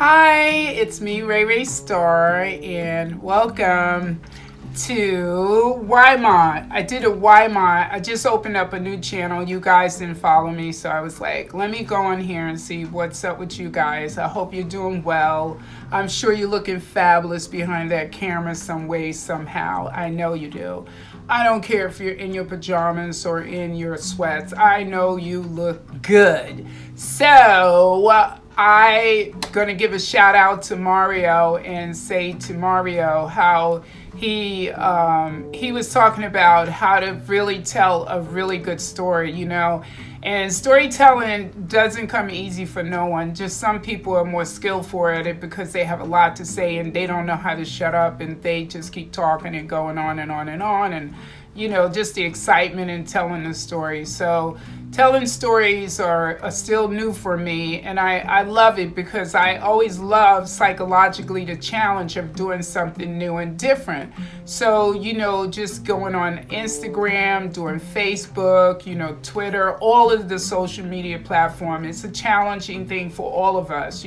Hi, it's me, Rae Rae Star, and welcome to Wymont. I did a Wymont. I just opened up a new channel. You guys didn't follow me, so I was like, let me go on here and see what's up with you guys. I hope you're doing well. I'm sure you're looking fabulous behind that camera some way, somehow. I know you do. I don't care if you're in your pajamas or in your sweats. I know you look good. So, I'm gonna give a shout out to Mario and say to Mario how he was talking about how to really tell a really good story, and storytelling doesn't come easy for no one. Just some people are more skillful at it because they have a lot to say and they don't know how to shut up and they just keep talking and going on and on and on, and just the excitement in telling the story. So telling stories are still new for me, and I love it because I always love psychologically the challenge of doing something new and different. So, just going on Instagram, doing Facebook, Twitter, all of the social media platform, it's a challenging thing for all of us,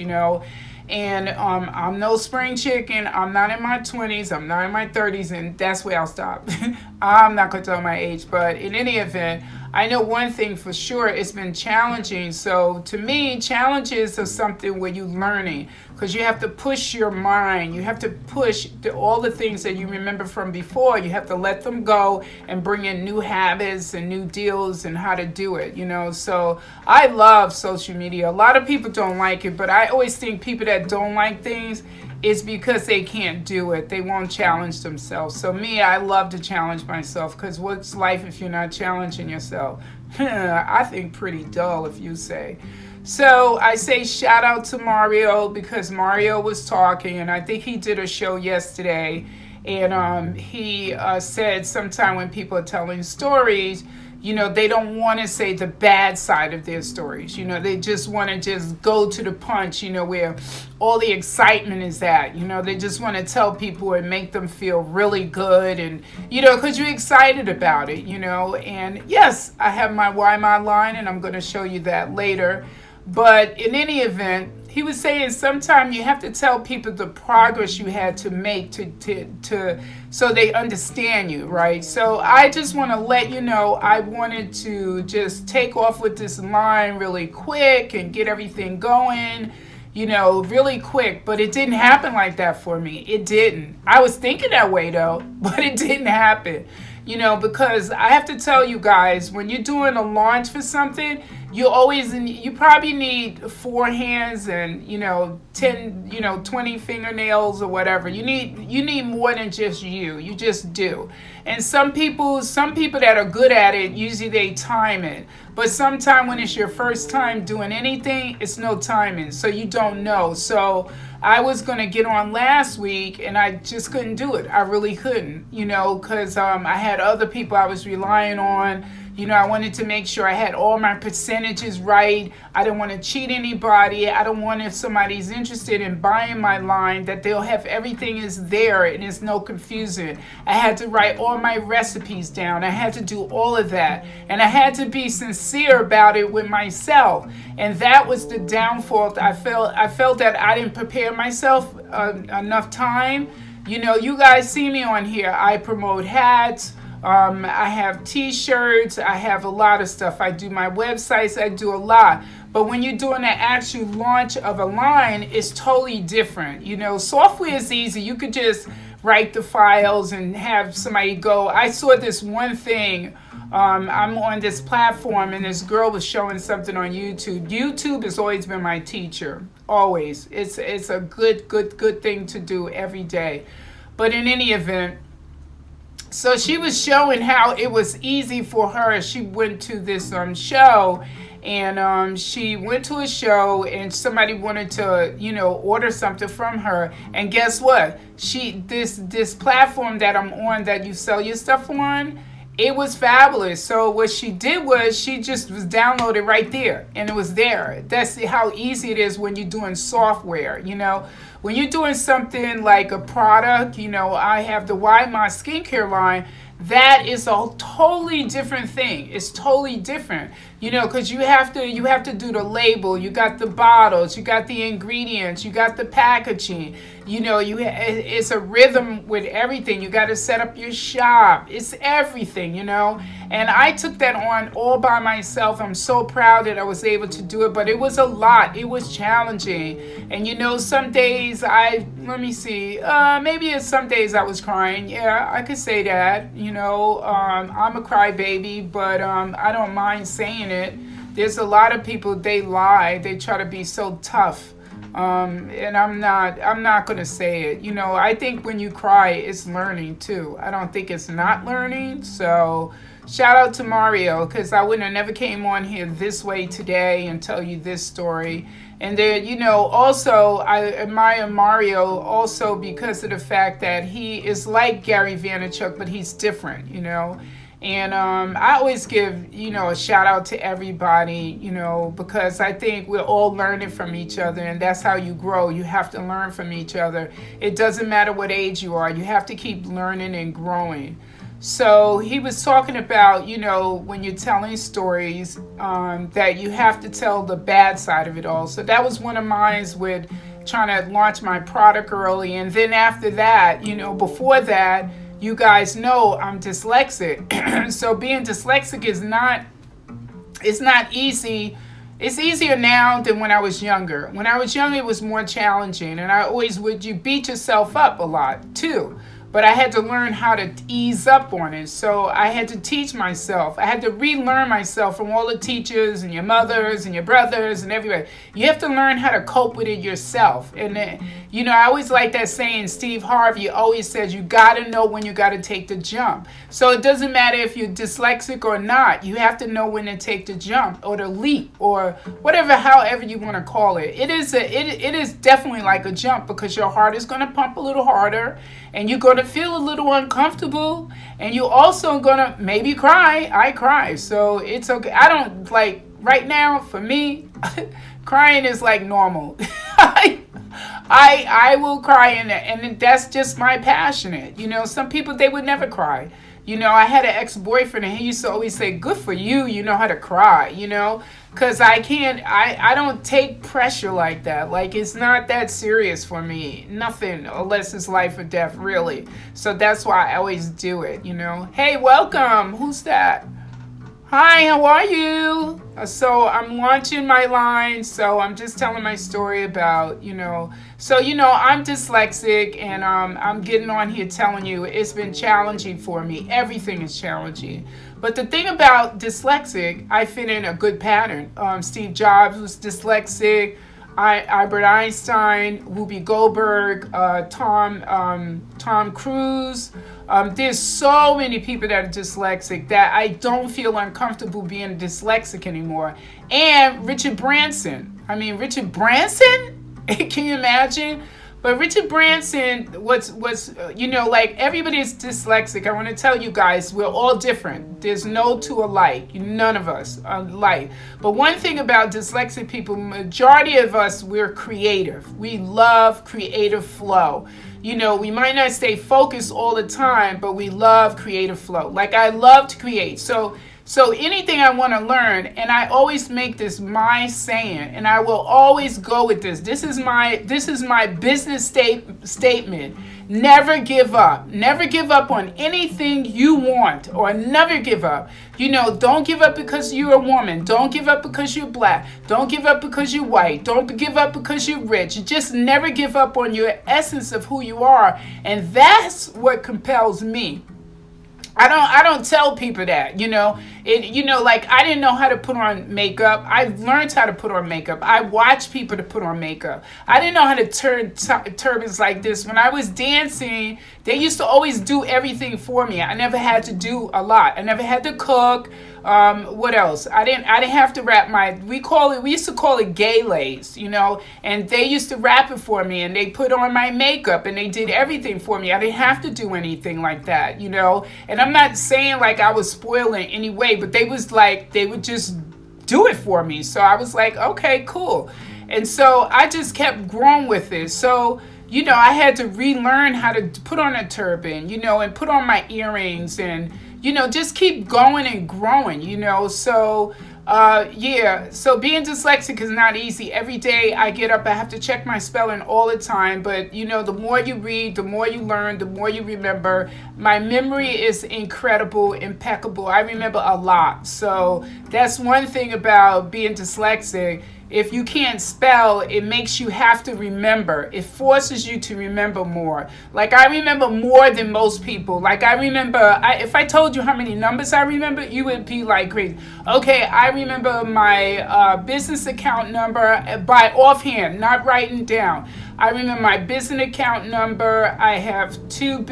And I'm no spring chicken. I'm not in my 20s. I'm not in my 30s. And that's where I'll stop. I'm not going to tell my age. But in any event, I know one thing for sure. It's been challenging. So to me, challenges are something where you're learning. Because you have to push your mind. You have to push all the things that you remember from before. You have to let them go and bring in new habits and new deals and how to do it, So I love social media. A lot of people don't like it, but I always think people that don't like things is because they can't do it. They won't challenge themselves. So me, I love to challenge myself because what's life if you're not challenging yourself? I think pretty dull if you say. So I say shout out to Mario because Mario was talking, and I think he did a show yesterday, and he said sometime when people are telling stories, they don't want to say the bad side of their stories. They just want to just go to the punch, where all the excitement is at. They just want to tell people and make them feel really good and, because you're excited about it, And yes, I have my Why My line, and I'm going to show you that later. But in any event, he was saying sometimes you have to tell people the progress you had to make to so they understand you, right? So I just want to let you know I wanted to just take off with this line really quick and get everything going, really quick. But it didn't happen like that for me. It didn't. I was thinking that way though, but it didn't happen. Because I have to tell you guys, when you're doing a launch for something, you probably need 4 hands and 10 20 fingernails or whatever. You need more than just you just do. And some people that are good at it, usually they time it, but sometimes when it's your first time doing anything, it's no timing, so you don't know. So I was going to get on last week and I just couldn't do it. I really couldn't, because I had other people I was relying on. I wanted to make sure I had all my percentages right. I didn't want to cheat anybody. I don't want, if somebody's interested in buying my line, that they'll have everything is there and there's no confusion. I had to write all my recipes down. I had to do all of that. And I had to be sincere about it with myself. And that was the downfall. I felt that I didn't prepare myself enough time. You guys see me on here. I promote hats. I have t-shirts, I have a lot of stuff. I do my websites, I do a lot. But when you're doing an actual launch of a line, it's totally different. Software is easy. You could just write the files and have somebody go. I saw this one thing. I'm on this platform and this girl was showing something on YouTube. YouTube has always been my teacher, always. It's a good thing to do every day. But in any event, so she was showing how it was easy for her. She went to this show, and she went to a show, and somebody wanted to, order something from her. And guess what? This platform that I'm on, that you sell your stuff on, it was fabulous. So what she did was she just was downloaded right there, and it was there. That's how easy it is when you're doing software, When you're doing something like a product, I have the Why My skincare line. that is a totally different thing. It's totally different, because you have to do the label. You got the bottles, you got the ingredients, you got the packaging. It's a rhythm with everything. You got to set up your shop. It's everything. And I took that on all by myself. I'm so proud that I was able to do it, but it was a lot. It was challenging. And some days maybe it's some days I was crying. Yeah, I could say that. I'm a crybaby, but I don't mind saying it. There's a lot of people, they lie. They try to be so tough. And I'm not going to say it. I think when you cry, it's learning too. I don't think it's not learning. So shout out to Mario, because I wouldn't have never came on here this way today and tell you this story. And then, also I admire Mario also because of the fact that he is like Gary Vaynerchuk, but he's different, And I always give, a shout out to everybody, because I think we're all learning from each other, and that's how you grow. You have to learn from each other. It doesn't matter what age you are. You have to keep learning and growing. So he was talking about, when you're telling stories, that you have to tell the bad side of it all. So that was one of mine with trying to launch my product early. And then after that, before that, you guys know I'm dyslexic. So being dyslexic it's not easy. It's easier now than when I was younger. When I was younger, it was more challenging. And you beat yourself up a lot too. But I had to learn how to ease up on it. So I had to teach myself. I had to relearn myself from all the teachers and your mothers and your brothers and everybody. You have to learn how to cope with it yourself. And, I always like that saying, Steve Harvey always says, you got to know when you got to take the jump. So it doesn't matter if you're dyslexic or not. You have to know when to take the jump or the leap or whatever, however you want to call it. It is definitely like a jump, because your heart is going to pump a little harder and you're going to feel a little uncomfortable, and you're also going to maybe cry. I cry, so it's okay. I don't right now for me, crying is like normal. I will cry and that's just my passionate. Some people, they would never cry. I had an ex-boyfriend and he used to always say, good for you, you know how to cry, because I don't take pressure like that. Like, it's not that serious for me. Nothing, unless it's life or death, really. So that's why I always do it, Hey, welcome. Who's that? Hi, how are you? So I'm launching my line. So I'm just telling my story about, So, I'm dyslexic, and I'm getting on here telling you it's been challenging for me. Everything is challenging. But the thing about dyslexic, I fit in a good pattern. Steve Jobs was dyslexic. Albert Einstein, Whoopi Goldberg, Tom Cruise. There's so many people that are dyslexic that I don't feel uncomfortable being dyslexic anymore. And Richard Branson. Richard Branson? Can you imagine? But Richard Branson was everybody is dyslexic. I want to tell you guys, we're all different. There's no two alike. None of us are alike. But one thing about dyslexic people, majority of us, we're creative. We love creative flow. We might not stay focused all the time, but we love creative flow. Like, I love to create. So anything I want to learn, and I always make this my saying, and I will always go with this. This is my business statement. Never give up. Never give up on anything you want, or never give up. Don't give up because you're a woman. Don't give up because you're black. Don't give up because you're white. Don't give up because you're rich. Just never give up on your essence of who you are. And that's what compels me. I don't tell people that, I didn't know how to put on makeup. I learned how to put on makeup. I watched people to put on makeup. I didn't know how to turn turbans like this. When I was dancing, they used to always do everything for me. I never had to do a lot. I never had to cook. What else? I didn't have to wrap we used to call it gay lace, and they used to wrap it for me, and they put on my makeup, and they did everything for me. I didn't have to do anything like that, and I'm not saying like I was spoiling in any way, but they would just do it for me. So I was like, okay, cool. And so I just kept growing with it. So I had to relearn how to put on a turban, and put on my earrings and, just keep going and growing, So, yeah, so being dyslexic is not easy. Every day I get up, I have to check my spelling all the time. But, the more you read, the more you learn, the more you remember. My memory is incredible, impeccable. I remember a lot. So that's one thing about being dyslexic. If you can't spell, it makes you have to remember. It forces you to remember more. Like, I remember more than most people. Like, I remember, if I told you how many numbers I remember, you would be like crazy. Okay, I remember my business account number by offhand, not writing down. I remember my business account number. I have two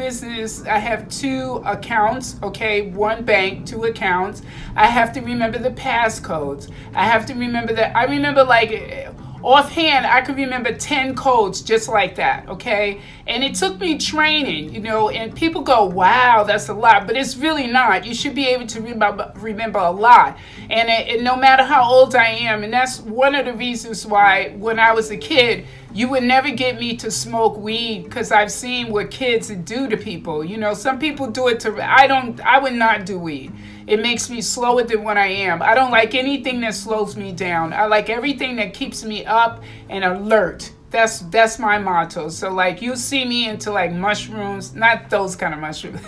accounts, okay, one bank, two accounts. I have to remember the passcodes. I have to remember that. I remember like offhand, I could remember 10 codes just like that, okay? And it took me training, and people go, wow, that's a lot, but it's really not. You should be able to remember a lot. And no matter how old I am, and that's one of the reasons why when I was a kid, you would never get me to smoke weed because I've seen what kids do to people. Some people do it to, I would not do weed. It makes me slower than what I am. I don't like anything that slows me down. I like everything that keeps me up and alert. That's my motto. So like you'll see me into like mushrooms, not those kind of mushrooms,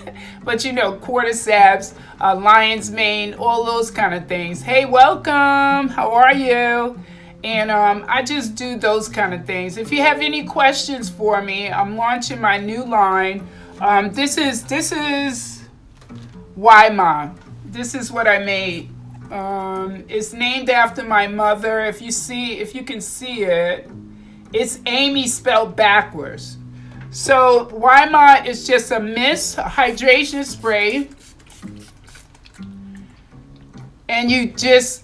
but cordyceps, lion's mane, all those kind of things. Hey, welcome. How are you? And I just do those kind of things. If you have any questions for me, I'm launching my new line. This is Waima. This is what I made. It's named after my mother. If you can see it, it's Amy spelled backwards. So Waima is just a mist, a hydration spray. And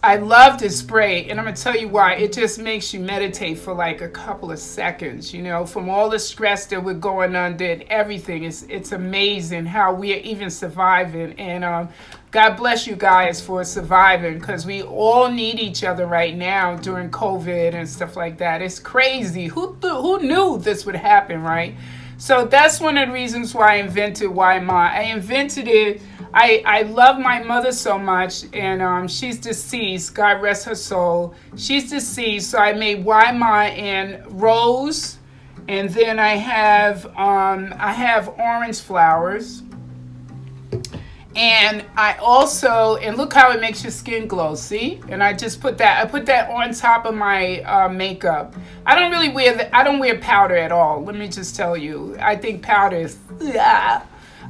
I love this spray, and I'm going to tell you why. It just makes you meditate for like a couple of seconds, from all the stress that we're going under and everything. It's amazing how we are even surviving. And God bless you guys for surviving, because we all need each other right now during COVID and stuff like that. It's crazy. Who knew this would happen, right? So that's one of the reasons why I invented Waima. I invented it. I love my mother so much, and she's deceased. God rest her soul. She's deceased, so I made Waima and rose, and then I have orange flowers, and I also, and look how it makes your skin glow. See? And I just put that on top of my makeup. I don't wear powder at all. Let me just tell you. I think powder is.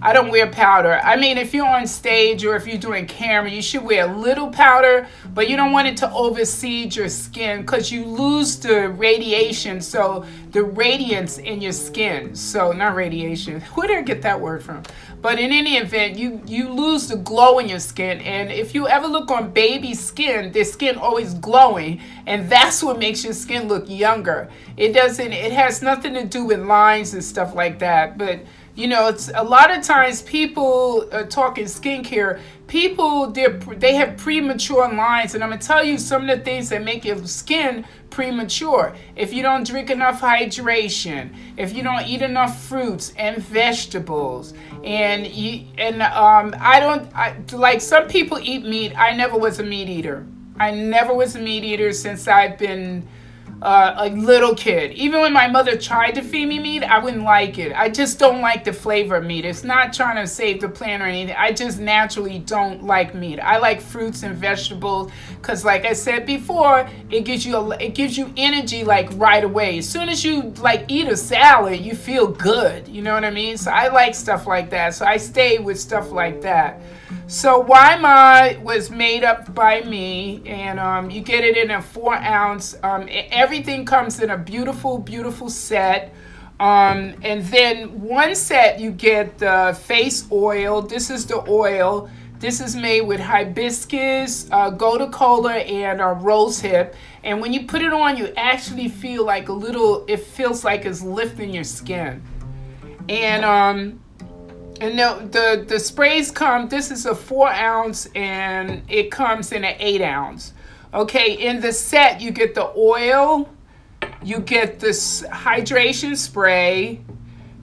I don't wear powder. I mean, if you're on stage or if you're doing camera, you should wear a little powder, but you don't want it to overseed your skin because you lose the radiation, so the radiance in your skin. So, not radiation. Where did I get that word from? But in any event, you lose the glow in your skin. And if you ever look on baby skin, their skin always glowing, and that's what makes your skin look younger. It has nothing to do with lines and stuff like that, but it's a lot of times people talking skincare, they have premature lines, and I'm gonna tell you some of the things that make your skin premature. If you don't drink enough hydration, if you don't eat enough fruits and vegetables, like some people eat meat. I never was a meat eater. Since I've been a little kid. Even when my mother tried to feed me meat, I wouldn't like it. I just don't like the flavor of meat. It's not trying to save the planet or anything. I just naturally don't like meat. I like fruits and vegetables because, like I said before, it gives you energy like right away. As soon as you like eat a salad, you feel good. You know what I mean? So I like stuff like that. So I stay with stuff like that. So Waima was made up by me, and you get it in a 4-ounce. Everything comes in a beautiful, beautiful set. And then one set you get the face oil. This is the oil. This is made with hibiscus, gotu kola, and rosehip. And when you put it on, you actually feel like it feels like it's lifting your skin. And the sprays come, this is a 4-ounce, and it comes in an 8-ounce. Okay, in the set, you get the oil, You get this hydration spray.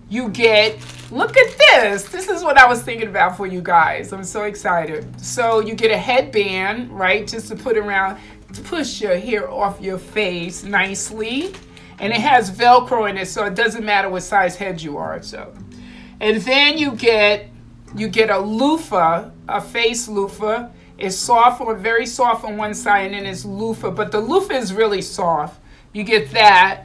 You get, look at this. This is what I was thinking about for you guys. I'm so excited. So you get a headband, right? Just to put around, to push your hair off your face nicely. And it has Velcro in it, so it doesn't matter what size head you are. So, and then you get a loofah, a face loofah. It's soft or very soft on one side, and then it's loofah. But the loofah is really soft. You get that.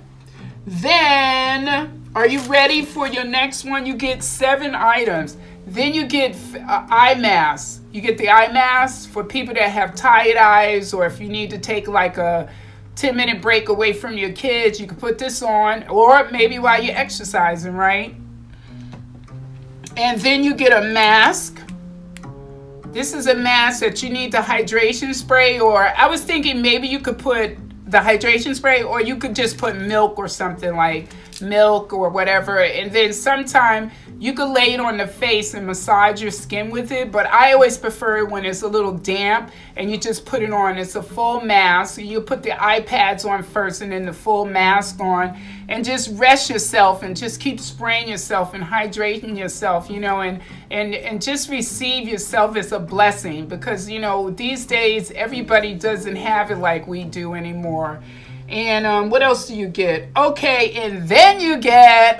Then, are you ready for your next one? You get 7 items. Then you get eye masks. You get the eye masks for people that have tired eyes, or if you need to take like a 10-minute break away from your kids, you can put this on, or maybe while you're exercising, right? And then you get a mask. This is a mask that you need the hydration spray, or I was thinking maybe you could put the hydration spray, or you could just put milk or something, like milk or whatever, and then sometime you could lay it on the face and massage your skin with it. But I always prefer it when it's a little damp and you just put it on. It's a full mask. You put the iPads on first and then the full mask on, and just rest yourself and just keep spraying yourself and hydrating yourself, you know, and just receive yourself as a blessing, because, you know, these days everybody doesn't have it like we do anymore. And what else do you get? Okay, and then you get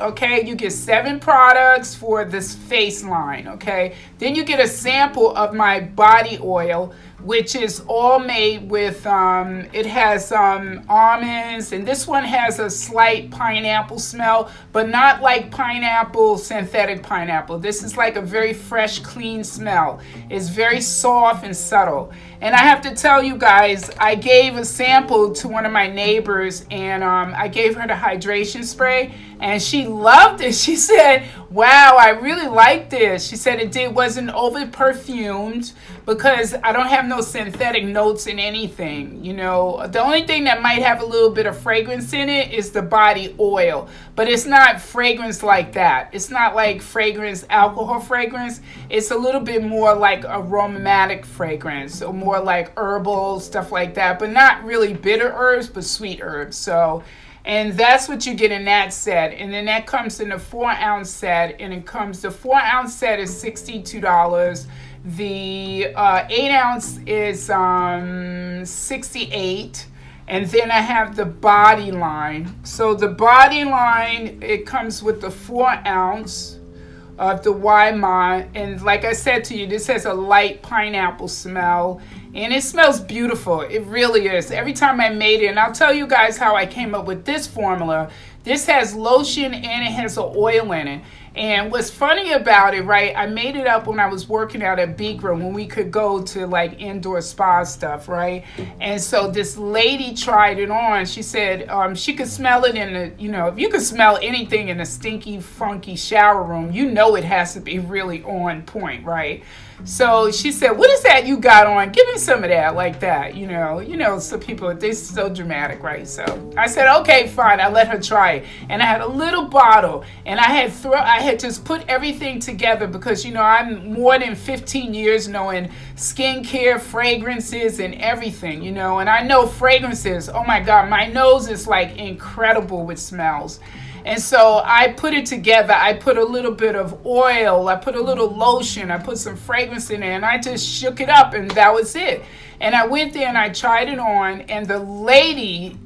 7 products for this face line, okay? Then you get a sample of my body oil, which is all made with, it has almonds, and this one has a slight pineapple smell, but not like pineapple, synthetic pineapple. This is like a very fresh, clean smell. It's very soft and subtle. And I have to tell you guys, I gave a sample to one of my neighbors, and I gave her the hydration spray, and she loved it. She said, wow, I really like this. She said it wasn't over perfumed, because I don't have no synthetic notes in anything. You know, the only thing that might have a little bit of fragrance in it is the body oil, but it's not fragrance like that. It's not like fragrance, alcohol fragrance. It's a little bit more like aromatic fragrance, or more like herbal stuff like that, but not really bitter herbs, but sweet herbs. So, and that's what you get in that set. And then that comes in a 4-ounce set, and the 4-ounce set is $62. The 8-ounce is $68. And then I have the body line. So the body line, it comes with the 4-ounce of the Weimar, and like I said to you, this has a light pineapple smell, and it smells beautiful. It really is. Every time I made it, and I'll tell you guys how I came up with this formula. This has lotion and it has an oil in it. And what's funny about it, right, I made it up when I was working out at Beacon, when we could go to like indoor spa stuff, right? And so this lady tried it on. She said she could smell it in the, you know, if you could smell anything in a stinky, funky shower room, you know it has to be really on point, right? So she said, what is that you got on? Give me some of that, like that, you know, some people, they're so dramatic, right? So I said, okay, fine. I let her try it. And I had a little bottle, and I had just put everything together, because, you know, I'm more than 15 years knowing skincare, fragrances, and everything, you know, and I know fragrances. Oh my God, my nose is like incredible with smells. And so I put it together. I put a little bit of oil. I put a little lotion. I put some fragrance in it, and I just shook it up, and that was it. And I went there and I tried it on, and the lady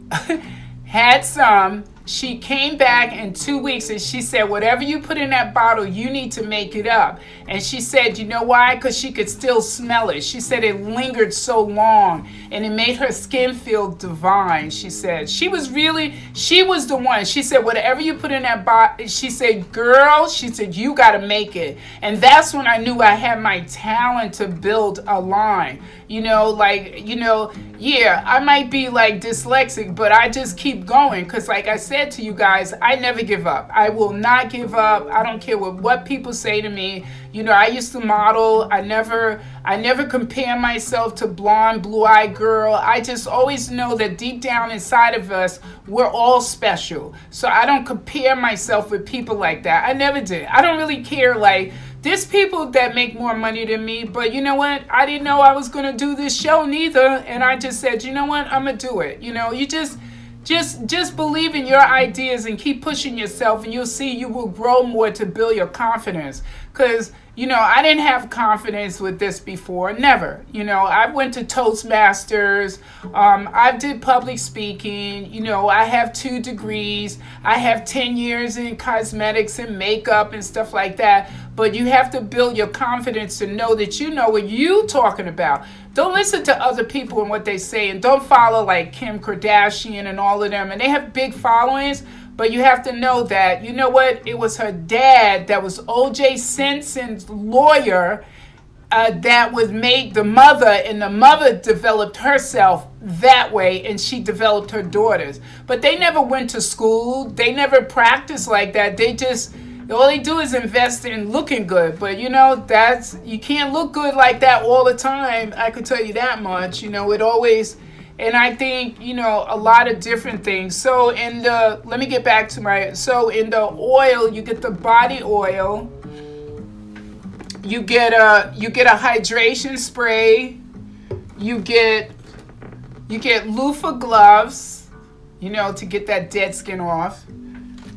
had some. She came back in 2 weeks, and she said, whatever you put in that bottle, you need to make it up. And she said, you know why? Because she could still smell it. She said it lingered so long, and it made her skin feel divine. She said she was the one. She said, whatever you put in that bottle, she said, girl, she said, you got to make it. And that's when I knew I had my talent to build a line. You know, like, you know, yeah, I might be like dyslexic, but I just keep going, because like I said to you guys, I never give up. I will not give up. I don't care what people say to me. You know, I used to model. I never compare myself to blonde, blue-eyed girl. I just always know that deep down inside of us, we're all special. So I don't compare myself with people like that. I never did. I don't really care, like, there's people that make more money than me, but you know what? I didn't know I was going to do this show neither, and I just said, you know what? I'm going to do it. You know, you just just believe in your ideas and keep pushing yourself, and you'll see you will grow more to build your confidence. Because I didn't have confidence with this before, never. I went to Toastmasters. I did public speaking. I have 2 degrees. I have 10 years in cosmetics and makeup and stuff like that. But you have to build your confidence to know that you know what you're talking about. Don't listen to other people and what they say, and don't follow like Kim Kardashian and all of them. And they have big followings, but you have to know that, it was her dad that was O.J. Simpson's lawyer that was made the mother, and the mother developed herself that way, and she developed her daughters. But they never went to school. They never practiced like that. All they do is invest in looking good. But you can't look good like that all the time. I could tell you that much. It always, and I think, a lot of different things. So let me get back to in the oil, you get the body oil. You get a hydration spray. You get loofah gloves, to get that dead skin off.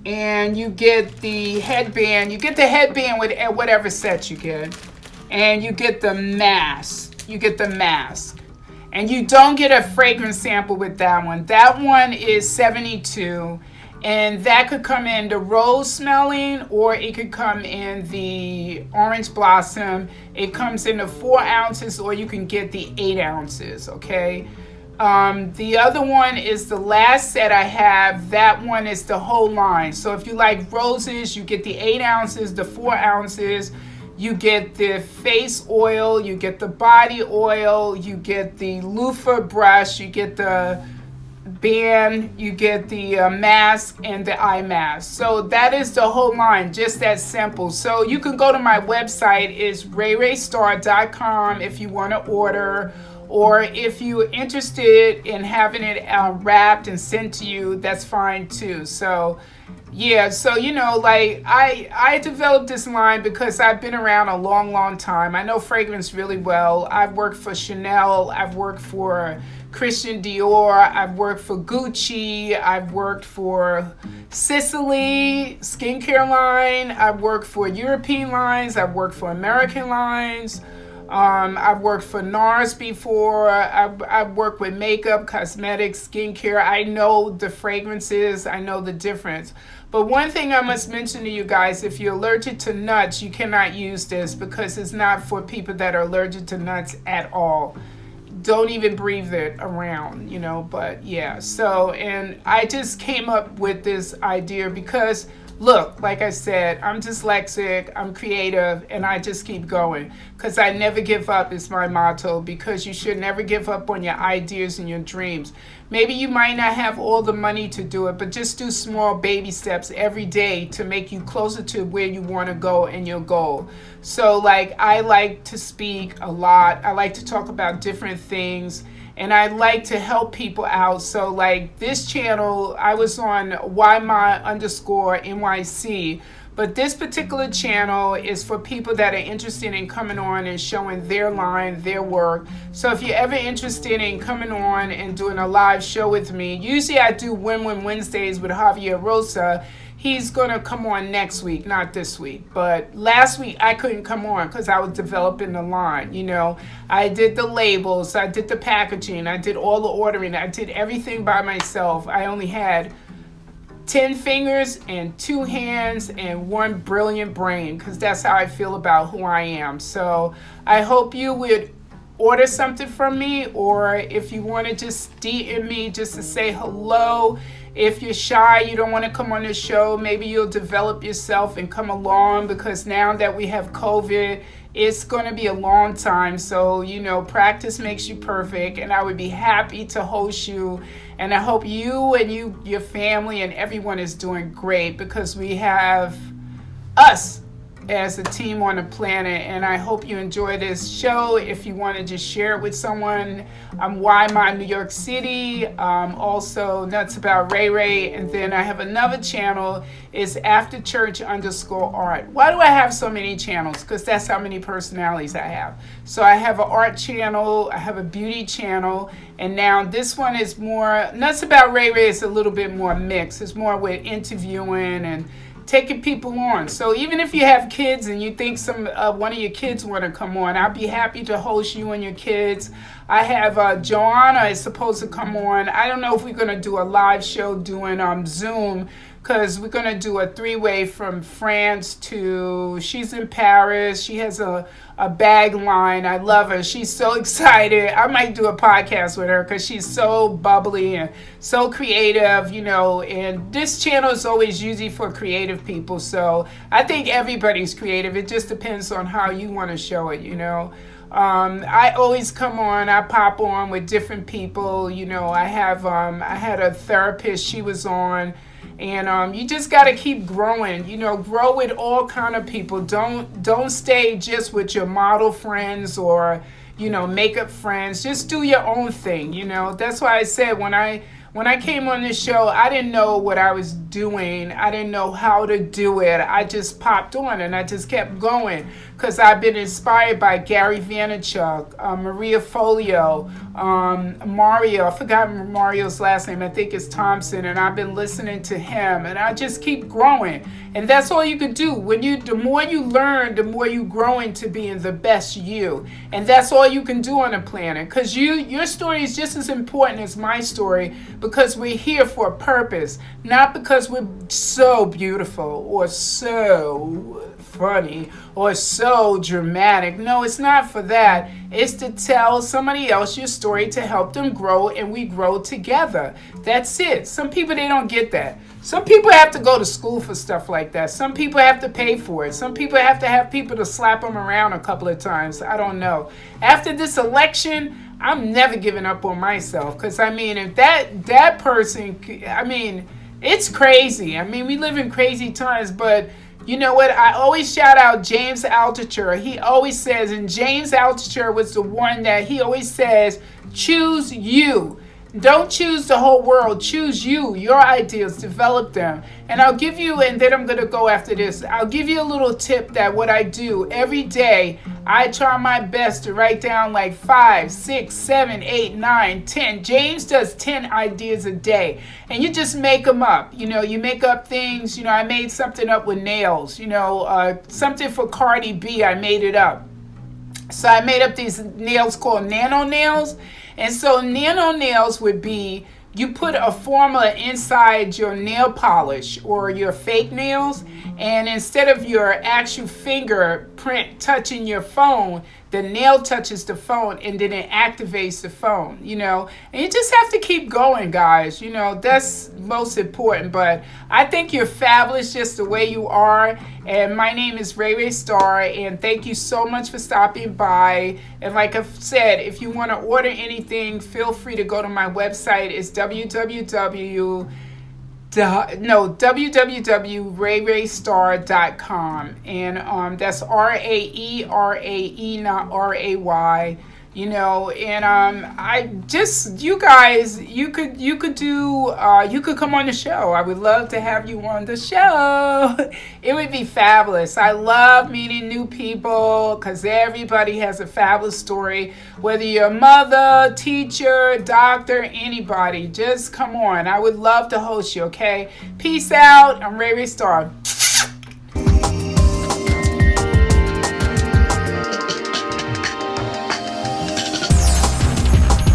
And you get the headband. You get the headband with whatever set you get. And you get the mask. And you don't get a fragrance sample with that one. That one is 72. And that could come in the rose smelling, or it could come in the orange blossom. It comes in the 4 ounces, or you can get the 8 ounces, okay? The other one is the last set I have. That one is the whole line. So if you like roses, you get the 8 ounces, the 4 ounces. You get the face oil, you get the body oil, you get the loofah brush, you get the band, you get the mask and the eye mask. So that is the whole line, just that simple. So you can go to my website, it's raeraestar.com if you want to order, or if you're interested in having it wrapped and sent to you, that's fine too. So yeah, so I developed this line because I've been around a long time. I know fragrance really well. I've worked for Chanel, I've worked for Christian Dior, I've worked for Gucci, I've worked for Sicily skincare line, I've worked for European lines, I've worked for American lines. I've worked for NARS before. I've worked with makeup, cosmetics, skincare. I know the fragrances. I know the difference. But one thing I must mention to you guys, if you're allergic to nuts, you cannot use this because it's not for people that are allergic to nuts at all. Don't even breathe it around, but yeah. So, and I just came up with this idea because look, like I said, I'm dyslexic, I'm creative, and I just keep going. Because I never give up is my motto, because you should never give up on your ideas and your dreams. Maybe you might not have all the money to do it, but just do small baby steps every day to make you closer to where you want to go and your goal. So I like to speak a lot. I like to talk about different things. And I like to help people out. So this channel, I was on YMA_NYC. But this particular channel is for people that are interested in coming on and showing their line, their work. So if you're ever interested in coming on and doing a live show with me, usually I do Win-Win Wednesdays with Javier Rosa. He's going to come on next week, not this week. But last week I couldn't come on because I was developing the line, I did the labels, I did the packaging, I did all the ordering, I did everything by myself. I only had 10 fingers and 2 hands and 1 brilliant brain, because that's how I feel about who I am. So I hope you would order something from me, or if you want to just DM me just to say hello. If you're shy, you don't want to come on the show, maybe you'll develop yourself and come along, because now that we have COVID, it's going to be a long time. So, practice makes you perfect, and I would be happy to host you. And I hope you and your family and everyone is doing great, because we have us as a team on the planet, and I hope you enjoy this show. If you want to just share it with someone, I'm Why New York City, also Nuts About Rae Rae, and then I have another channel, is After Church _art. Why do I have so many channels? Because that's how many personalities I have. So I have an art channel, I have a beauty channel, and now this one is more, Nuts About Rae Rae is a little bit more mixed. It's more with interviewing and taking people on. So even if you have kids and you think one of your kids want to come on, I'll be happy to host you and your kids. I have Joanna is supposed to come on. I don't know if we're going to do a live show doing Zoom, because we're going to do a 3-way from France to, she's in Paris. She has a bag line. I love her. She's so excited. I might do a podcast with her because she's so bubbly and so creative, and this channel is always usually for creative people. So I think everybody's creative. It just depends on how you want to show it, I always come on, I pop on with different people. I had a therapist, she was on. And you just got to keep growing, grow with all kind of people. Don't stay just with your model friends or, makeup friends. Just do your own thing, That's why I said when I came on this show, I didn't know what I was doing. I didn't know how to do it. I just popped on and I just kept going because I've been inspired by Gary Vaynerchuk, Maria Folio, Mario. I forgot Mario's last name. I think it's Thompson. And I've been listening to him and I just keep growing. And that's all you can do. The more you learn, the more you grow into being the best you. And that's all you can do on the planet. Because your story is just as important as my story, because we're here for a purpose, not because we're so beautiful or so funny or so dramatic. No, it's not for that. It's to tell somebody else your story to help them grow, and we grow together. That's it. Some people, they don't get that. Some people have to go to school for stuff like that. Some people have to pay for it. Some people have to have people to slap them around a couple of times. I don't know. After this election, I'm never giving up on myself, because if that person, it's crazy. We live in crazy times, but you know what? I always shout out James Altucher. He always says, and James Altucher was the one that he always says, choose you. Don't choose the whole world. Choose you, your ideas, develop them. And I'll give you, and then I'm going to go after this. I'll give you a little tip that what I do every day, I try my best to write down like 5, 6, 7, 8, 9, 10. James does 10 ideas a day. And you just make them up. You make up things. I made something up with nails. Something for Cardi B, I made it up. So I made up these nails called nano nails. And so nano nails would be, you put a formula inside your nail polish or your fake nails, and instead of your actual fingerprint touching your phone, the nail touches the phone and then it activates the phone, and you just have to keep going, guys. That's most important. But I think you're fabulous just the way you are. And my name is Rae Rae Star, and thank you so much for stopping by. And like I've said, if you want to order anything, feel free to go to my website. It's www.raeraestar.com, and that's RAE, not RAY. And I just, you guys, you could come on the show. I would love to have you on the show. It would be fabulous. I love meeting new people because everybody has a fabulous story. Whether you're a mother, teacher, doctor, anybody, just come on. I would love to host you, okay? Peace out. I'm Rae Rae Star.